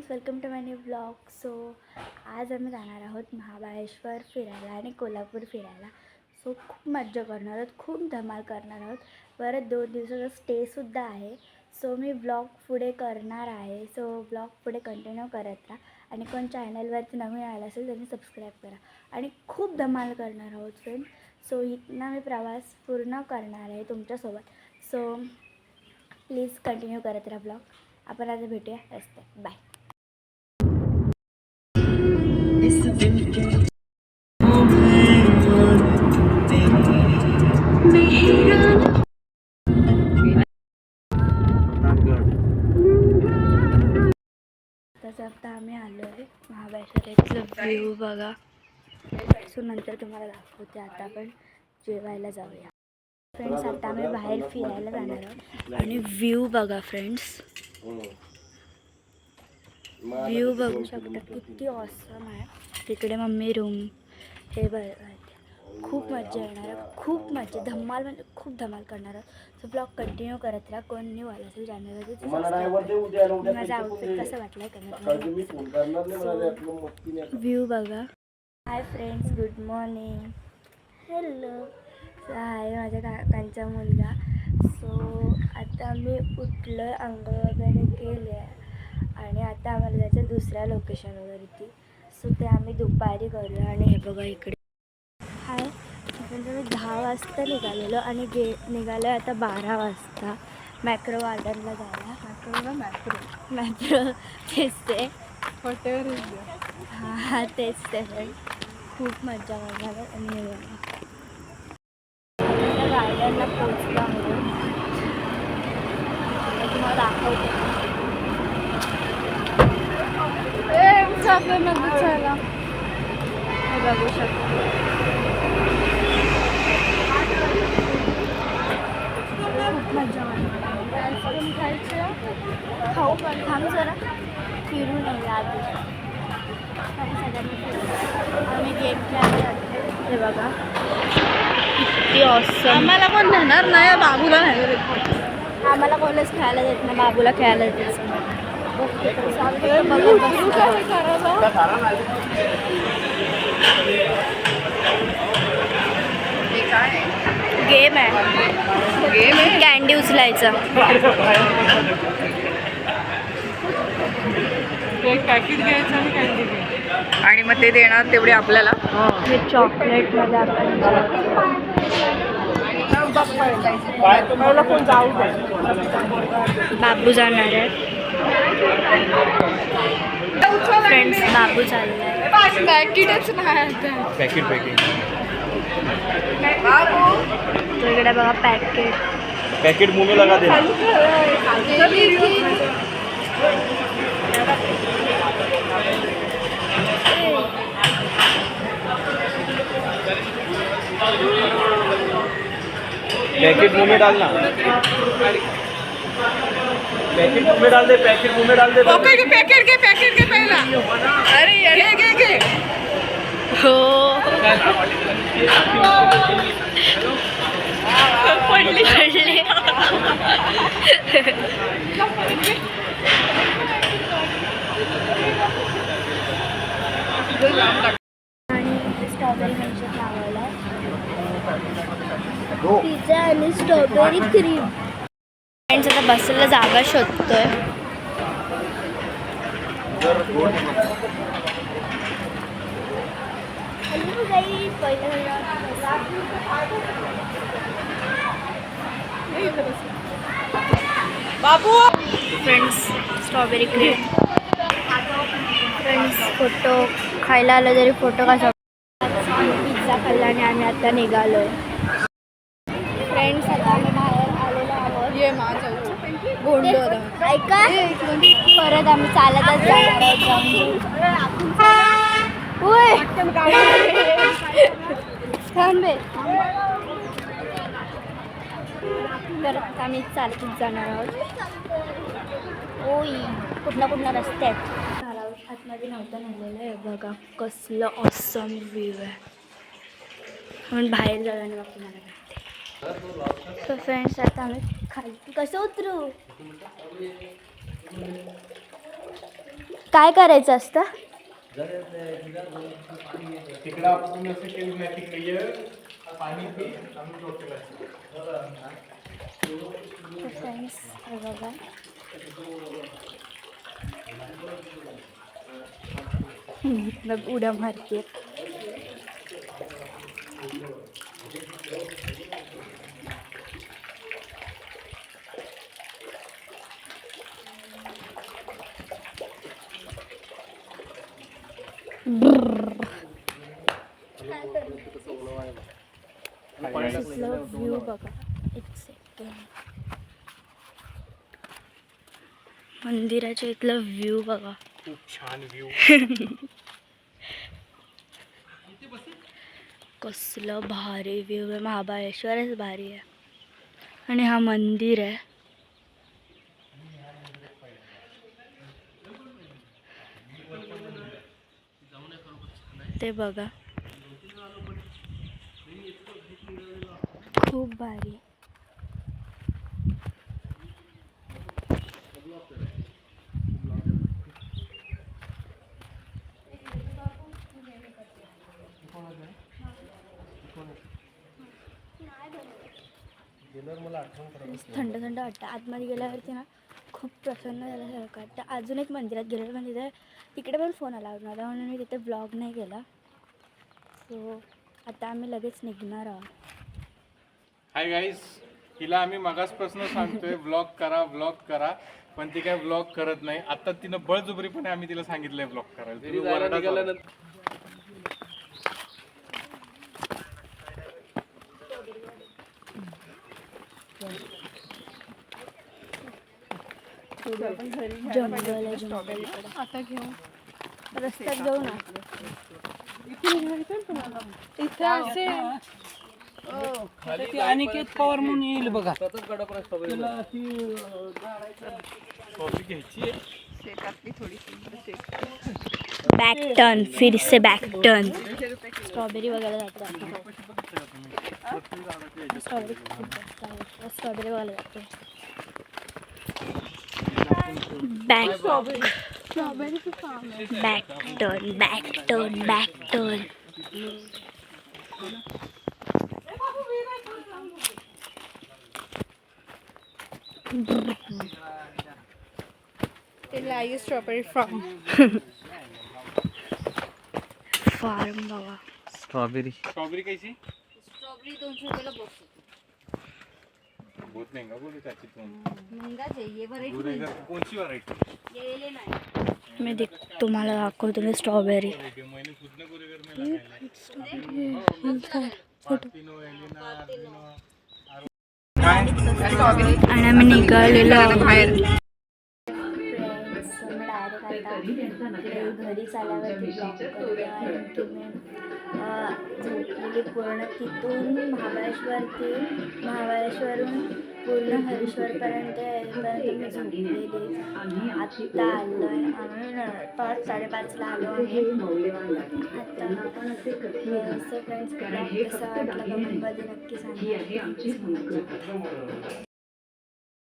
Friends, welcome to my new blog. So आज आम्ही जाणार आहोत महाबळेश्वर फिरायला आणि कोल्हापूर फिरायला. सो खूप मज्जा करणार आहोत, खूप धमाल करणार आहोत. परत 2 दिवसाचा स्टेसुद्धा आहे. सो मी ब्लॉग पुढे करणार आहे. सो ब्लॉग पुढे कंटिन्यू करत राहा आणि कोण चॅनलवरती नवीन आला असेल त्यांनी सबस्क्राईब करा. आणि खूप धमाल करणार आहोत फ्रेंड्स. सो इथनं मी प्रवास पूर्ण करणार आहे तुमच्यासोबत. सो प्लीज कंटिन्यू करत राहा ब्लॉग. आपण आता भेटूया रस्त्यात. बाय. तसं आता आम्ही आलो आहे महाबळेश्वरचं व्ह्यू बघा. सो नंतर तुम्हाला दाखवते. आता आपण जेवायला जाऊया फ्रेंड्स. आता आम्ही बाहेर फिरायला जाणार आहोत आणि व्ह्यू बघा फ्रेंड्स. व्ह्यू बघू शकता किती ऑसम आहे. तिकडे मम्मी रूम हे बघा. खूप मजा येणार आहे, खूप मजा, धमाल म्हणजे खूप धमाल करणार आहे. सो ब्लॉग कंटिन्यू करत राहा. कोण न्यू आला असेल चॅनलवरती माझा आउटफिट कसं वाटलं आहे कमेंट. व्ह्यू बघा. Hi friends, good morning. Hello. Hi माझ्या काकांचा मुलगा. सो आता मी उठलं, अंघोळ वगैरे केले आणि आता आम्हाला जायचं दुसऱ्या लोकेशनवरती. सो ते आम्ही दुपारी करूया. आणि हे बघा इकडे हाय. म्हणजे मी 10 वाजता निघालेलो आणि निघालो आता 12 वाजता मॅक्रो गार्डनला जायला. मॅक्रो तेच ते हॉटेल. हां तेच ते फ्रेंड. खूप मजा करणार आहे. आणि हे बघा आता गार्डनला पोचला म्हणून तुम्हाला दाखवते. हे बघू शकतो. खूप मजा आईस्क्रीम खायचं, खाऊ पण. थांब जरा फिरून येऊया आधी. सगळ्यांनी फिरून आम्ही गेम खेळायला जातो. हे बघा किती ऑसम. आम्हाला पण नेणार नाही, बाबूला नाही. आम्हाला कोणच खेळायला देत नाही, बाबूला खेळायला देत. गेम आहे कॅन्डी उचलायचं. एक पॅकेट घ्यायचं आणि कॅन्डी घ्यायचं आणि मग ते देणार तेवढे आपल्याला. हे चॉकलेटमध्ये आपण बाबू जाणार आहे फ्रेंड्स. बाबू चालला आहे. पॅकेटच नाही. पॅकेट इकडे बघा पॅकेट मुंह में लगा देना. पैकेट मुंह में डालना. पैकेट मुंह में डाल दे. पैकेट मुंह में डाल दे. पैकेट के पहला. अरे घे. हो पडली. आणि स्ट्रॉबेरी मिल्कशेक लावला. पिझ्झा आणि स्ट्रॉबेरी क्रीम. फ्रेंड्स आता बसायला जागा शोधतोय. बाबू friends strawberry cream. Friends photo खायला आलं तरी फोटो कसा. पिझ्झा खाल्ला आणि आम्ही आता निघालो. फ्रेंड्स आता आम्ही बाहेर आलेलो आहोत. ये माझं गोंडोर ऐका, परत आम्ही चालतच जाणार आहोत. होय थांबे. परत आम्ही चालतच जाणार आहोत. ओई कुठला रस्ते आहेत. आतमध्ये नव्हतं नेलेलं आहे. बघा कसलं ऑसम व्ह्यू आहे. म्हणून बाहेर जाऊया आणि बघतो मला काय. सो फ्रेंड्स आता आम्ही खाली कसं उतरू. काय करायचं असतं? तिकडं आपण असं केलं नाही, तिकडे ये, पाणी पी, आम्ही डोक्याला फ्रेंड्स बघा उड्या मारते. व्ह्यू बघा एक सेकंड. मंदिराच्या इथला व्ह्यू बघा. खूप छान व्ह्यू. कसलं भारी व्ह्यू आहे. महाबळेश्वरच भारी आहे. आणि हा मंदिर आहे. ते बघा खूप भारी. थंड थंड वाटतं. आतमध्ये गेल्यावरती ना खूप प्रसन्न झाल्यासारखं वाटतं. अजून एक मंदिरात गेलेलं पण तिकडे पण फोन अलाउड नव्हता म्हणून मी तिथे ब्लॉग नाही केला. सो आता आम्ही लगेच निघणार आहोत. हाय गाईस, हिला आम्ही मगासपासून सांगतोय ब्लॉग करा पण ती काय ब्लॉग करत नाही. आता तिनं बळजुबरीपणे आम्ही तिला सांगितलंय ब्लॉग करायला. जंगल आहे जंगल. आता घेऊ रस्त्यात जाऊ ना. इथे असे अनिकेत पवार म्हणून येईल बघा. शेतातली थोडीशी बॅक टर्न फिर से बॅक टर्न. स्ट्रॉबेरी वगैरे जातो. स्ट्रॉबेरी वगैरे जातो. Back turn. स्ट्रॉबेरी फार्म बघा. स्ट्रॉबेरी कैसी? स्ट्रॉबेरी 200 रुपयाला बॉक्स. बहुत महंगा बोले चाची तुम. महंगा चाहिए वैरायटी दूर इधर कौन सी वैरायटी? ये लेना है. मी तुम्हाला दाखवतो ना स्ट्रॉबेरी. मैंने खुद ने पूरे घर में लगाया आणि आम्ही निघालेलो बाहेर. घरी चालल्यावरती ब्लॉग करते. आणि तुम्ही झोपलेली पूर्ण तिथून महाबळेश्वरहून पूर्ण हरीश्वरपर्यंत येईपर्यंत मी झोपलेली. आत्ता आलो आहे आम्ही 5:30ला आलो आहे. आता फ्रेंड्स ब्लॉग कसा वाटला कमेंटमध्ये नक्की सांगा.